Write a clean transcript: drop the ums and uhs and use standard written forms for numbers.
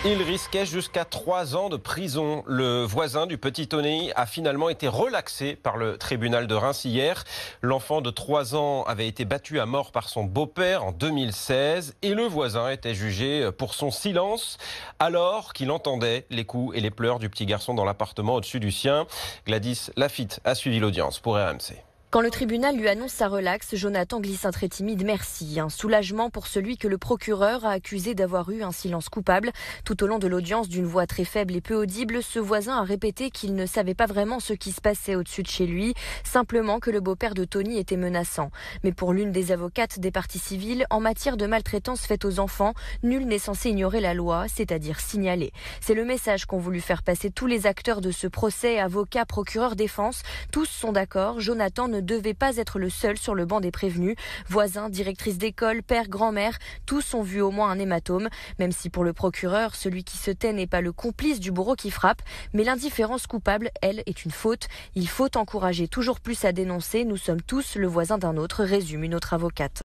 Il risquait jusqu'à 3 ans de prison. Le voisin du petit Tony a finalement été relaxé par le tribunal de Reims hier. L'enfant de 3 ans avait été battu à mort par son beau-père en 2016 et le voisin était jugé pour son silence alors qu'il entendait les coups et les pleurs du petit garçon dans l'appartement au-dessus du sien. Gladys Lafitte a suivi l'audience pour RMC. Quand le tribunal lui annonce sa relaxe, Jonathan glisse un trait timide « merci ». Un soulagement pour celui que le procureur a accusé d'avoir eu un silence coupable. Tout au long de l'audience, d'une voix très faible et peu audible, ce voisin a répété qu'il ne savait pas vraiment ce qui se passait au-dessus de chez lui, simplement que le beau-père de Tony était menaçant. Mais pour l'une des avocates des parties civiles, en matière de maltraitance faite aux enfants, nul n'est censé ignorer la loi, c'est-à-dire signaler. C'est le message qu'ont voulu faire passer tous les acteurs de ce procès, avocats, procureurs, défense. Tous sont d'accord, Jonathan ne devait pas être le seul sur le banc des prévenus. Voisins, directrices d'école, père, grand-mère, tous ont vu au moins un hématome. Même si pour le procureur, celui qui se tait n'est pas le complice du bourreau qui frappe, mais l'indifférence coupable, elle, est une faute. Il faut encourager toujours plus à dénoncer. Nous sommes tous le voisin d'un autre, résume une autre avocate.